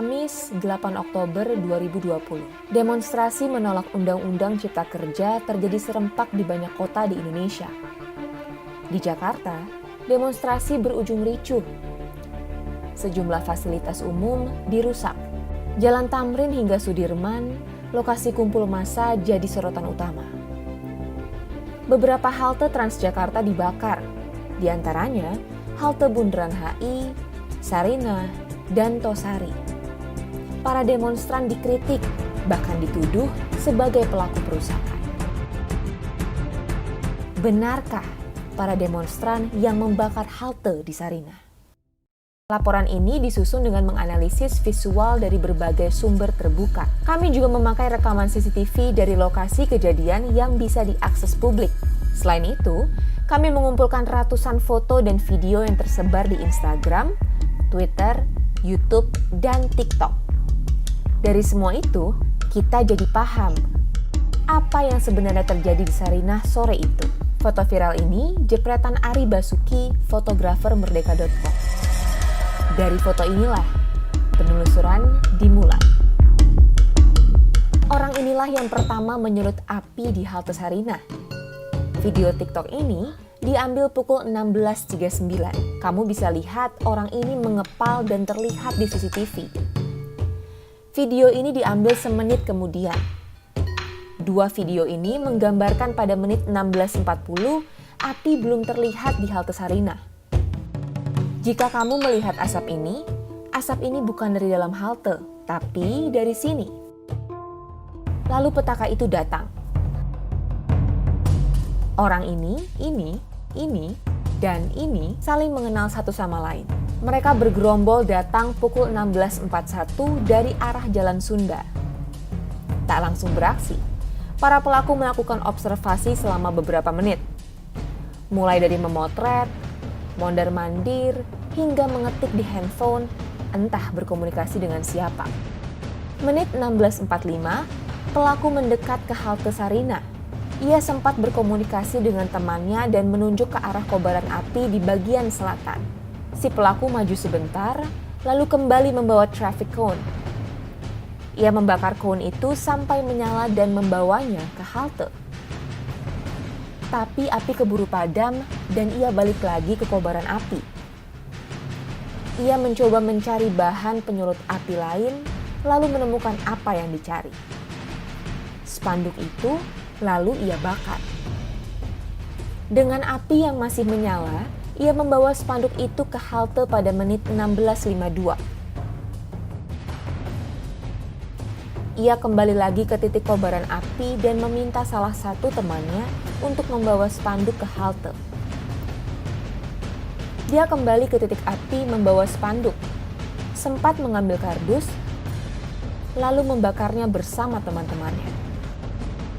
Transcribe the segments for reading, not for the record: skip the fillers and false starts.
Kamis 8 Oktober 2020. Demonstrasi menolak Undang-Undang Cipta Kerja terjadi serempak di banyak kota di Indonesia. Di Jakarta, demonstrasi berujung ricuh. Sejumlah fasilitas umum dirusak. Jalan Tamrin hingga Sudirman, lokasi kumpul massa jadi sorotan utama. Beberapa halte Transjakarta dibakar, di antaranya halte Bundaran HI, Sarinah, dan Tosari. Para demonstran dikritik, bahkan dituduh sebagai pelaku perusakan. Benarkah para demonstran yang membakar halte di Sarinah? Laporan ini disusun dengan menganalisis visual dari berbagai sumber terbuka. Kami juga memakai rekaman CCTV dari lokasi kejadian yang bisa diakses publik. Selain itu, kami mengumpulkan ratusan foto dan video yang tersebar di Instagram, Twitter, YouTube, dan TikTok. Dari semua itu, kita jadi paham apa yang sebenarnya terjadi di Sarinah sore itu. Foto viral ini jepretan Ari Basuki, fotografer Merdeka.com. Dari foto inilah penelusuran dimulai. Orang inilah yang pertama menyulut api di halte Sarinah. Video TikTok ini diambil pukul 16.39. Kamu bisa lihat orang ini mengepal dan terlihat di CCTV. Video ini diambil semenit kemudian. Dua video ini menggambarkan pada menit 16.40 api belum terlihat di halte Sarinah. Jika kamu melihat asap ini bukan dari dalam halte, tapi dari sini. Lalu petaka itu datang. Orang ini, dan ini saling mengenal satu sama lain. Mereka bergerombol datang pukul 16.41 dari arah Jalan Sunda. Tak langsung beraksi, para pelaku melakukan observasi selama beberapa menit. Mulai dari memotret, mondar-mandir, hingga mengetik di handphone, entah berkomunikasi dengan siapa. Menit 16.45, pelaku mendekat ke halte Sarinah. Ia sempat berkomunikasi dengan temannya dan menunjuk ke arah kobaran api di bagian selatan. Si pelaku maju sebentar, lalu kembali membawa traffic cone. Ia membakar cone itu sampai menyala dan membawanya ke halte. Tapi api keburu padam dan ia balik lagi ke kobaran api. Ia mencoba mencari bahan penyulut api lain, lalu menemukan apa yang dicari. Spanduk itu lalu ia bakar. Dengan api yang masih menyala, ia membawa spanduk itu ke halte pada menit 16.52. Ia kembali lagi ke titik kobaran api dan meminta salah satu temannya untuk membawa spanduk ke halte. Dia kembali ke titik api membawa spanduk, sempat mengambil kardus, lalu membakarnya bersama teman-temannya.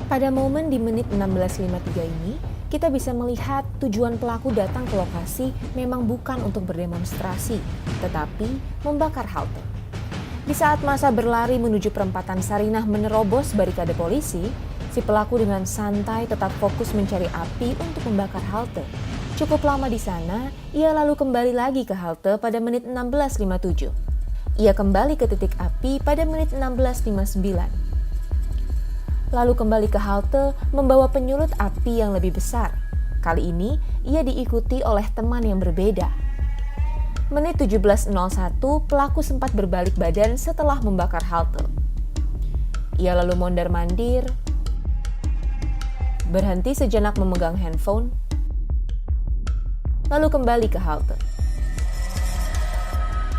Pada momen di menit 16.53 ini, kita bisa melihat tujuan pelaku datang ke lokasi memang bukan untuk berdemonstrasi, tetapi membakar halte. Di saat massa berlari menuju perempatan Sarinah menerobos barikade polisi, si pelaku dengan santai tetap fokus mencari api untuk membakar halte. Cukup lama di sana, ia lalu kembali lagi ke halte pada menit 16.57. Ia kembali ke titik api pada menit 16.59. Lalu kembali ke halte membawa penyulut api yang lebih besar. Kali ini, ia diikuti oleh teman yang berbeda. Menit 17.01, pelaku sempat berbalik badan setelah membakar halte. Ia lalu mondar-mandir, berhenti sejenak memegang handphone, lalu kembali ke halte.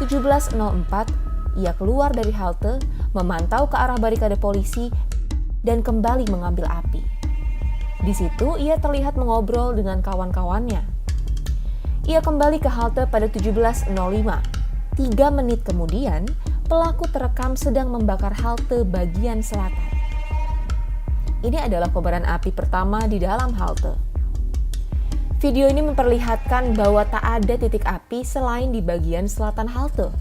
17.04, ia keluar dari halte, memantau ke arah barikade polisi, dan kembali mengambil api. Di situ ia terlihat mengobrol dengan kawan-kawannya. Ia kembali ke halte pada 17.05. 3 menit kemudian, pelaku terekam sedang membakar halte bagian selatan. Ini adalah kobaran api pertama di dalam halte. Video ini memperlihatkan bahwa tak ada titik api selain di bagian selatan halte.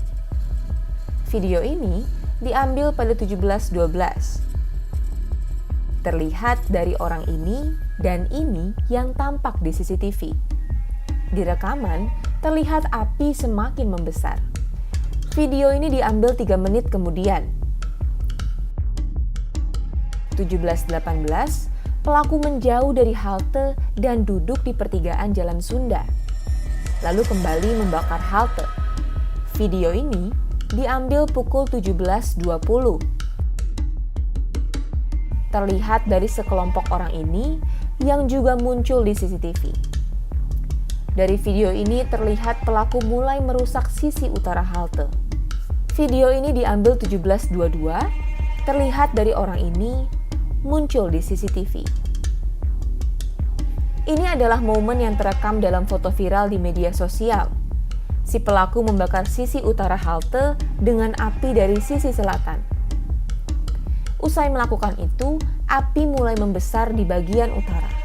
Video ini diambil pada 17.12. Terlihat dari orang ini dan ini yang tampak di CCTV. Di rekaman, terlihat api semakin membesar. Video ini diambil 3 menit kemudian. 17.18, pelaku menjauh dari halte dan duduk di pertigaan Jalan Sunda, lalu kembali membakar halte. Video ini diambil pukul 17.20. Terlihat dari sekelompok orang ini yang juga muncul di CCTV. Dari video ini terlihat pelaku mulai merusak sisi utara halte. Video ini diambil 17.22, terlihat dari orang ini muncul di CCTV. Ini adalah momen yang terekam dalam foto viral di media sosial. Si pelaku membakar sisi utara halte dengan api dari sisi selatan. Usai melakukan itu, api mulai membesar di bagian utara.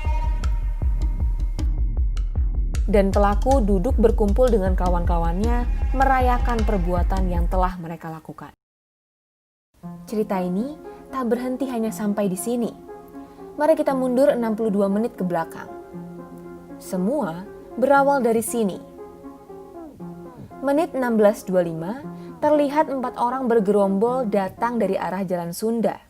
Dan pelaku duduk berkumpul dengan kawan-kawannya merayakan perbuatan yang telah mereka lakukan. Cerita ini tak berhenti hanya sampai di sini. Mari kita mundur 62 menit ke belakang. Semua berawal dari sini. Menit 16.25, terlihat 4 orang bergerombol datang dari arah Jalan Sunda.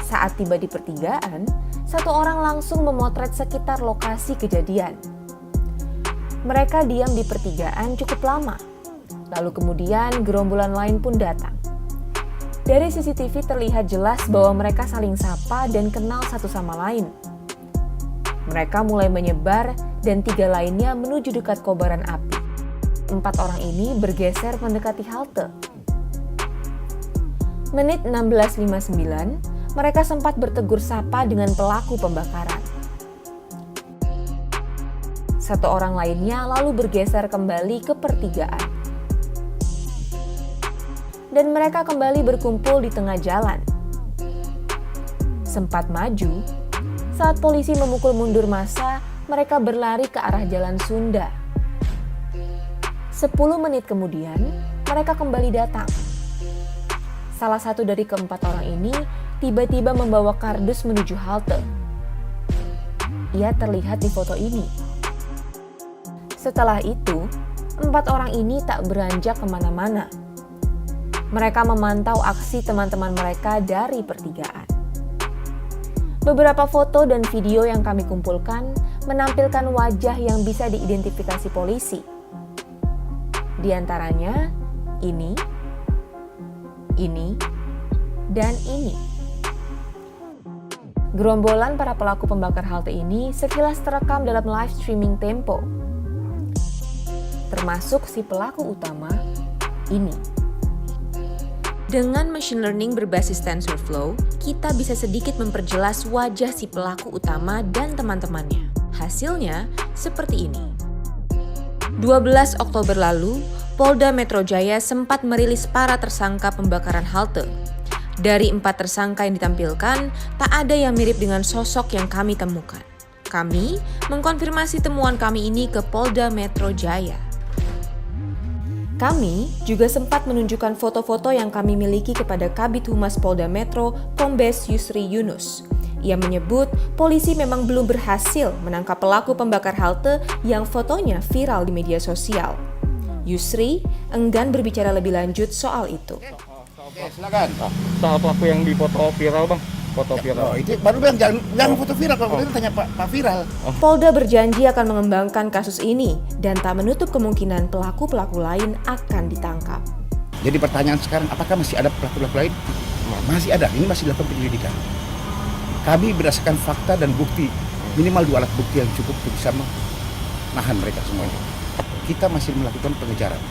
Saat tiba di pertigaan, 1 orang langsung memotret sekitar lokasi kejadian. Mereka diam di pertigaan cukup lama, lalu kemudian gerombolan lain pun datang. Dari CCTV terlihat jelas bahwa mereka saling sapa dan kenal satu sama lain. Mereka mulai menyebar dan 3 lainnya menuju dekat kobaran api. 4 orang ini bergeser mendekati halte. Menit 16.59, mereka sempat bertegur sapa dengan pelaku pembakaran. 1 orang lainnya lalu bergeser kembali ke pertigaan. Dan mereka kembali berkumpul di tengah jalan. Sempat maju, saat polisi memukul mundur massa, mereka berlari ke arah Jalan Sunda. 10 menit kemudian, mereka kembali datang. Salah satu dari ke-4 orang ini tiba-tiba membawa kardus menuju halte. Ia terlihat di foto ini. Setelah itu, 4 orang ini tak beranjak kemana-mana. Mereka memantau aksi teman-teman mereka dari pertigaan. Beberapa foto dan video yang kami kumpulkan menampilkan wajah yang bisa diidentifikasi polisi. Di antaranya, ini, dan ini. Gerombolan para pelaku pembakar halte ini sekilas terekam dalam live streaming Tempo. Termasuk si pelaku utama, ini. Dengan machine learning berbasis TensorFlow, kita bisa sedikit memperjelas wajah si pelaku utama dan teman-temannya. Hasilnya seperti ini. 12 Oktober lalu, Polda Metro Jaya sempat merilis para tersangka pembakaran halte. Dari 4 tersangka yang ditampilkan, tak ada yang mirip dengan sosok yang kami temukan. Kami mengkonfirmasi temuan kami ini ke Polda Metro Jaya. Kami juga sempat menunjukkan foto-foto yang kami miliki kepada Kabid Humas Polda Metro, Kombes Yusri Yunus. Ia menyebut polisi memang belum berhasil menangkap pelaku pembakar halte yang fotonya viral di media sosial. Yusri enggan berbicara lebih lanjut soal itu. Oke, silakan. Soal pelaku yang dipoto viral, Bang. Foto viral. Oh, itu baru bilang jangan foto viral, kalau boleh tanya Pak Viral. Polda berjanji akan mengembangkan kasus ini dan tak menutup kemungkinan pelaku-pelaku lain akan ditangkap. Jadi pertanyaan sekarang, apakah masih ada pelaku-pelaku lain? Masih ada, ini masih dilakukan penyelidikan. Kami berdasarkan fakta dan bukti, minimal 2 alat bukti yang cukup untuk bisa menahan mereka semuanya. Kita masih melakukan pengejaran.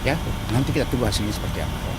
Ya, nanti kita tunggu hasilnya seperti apa.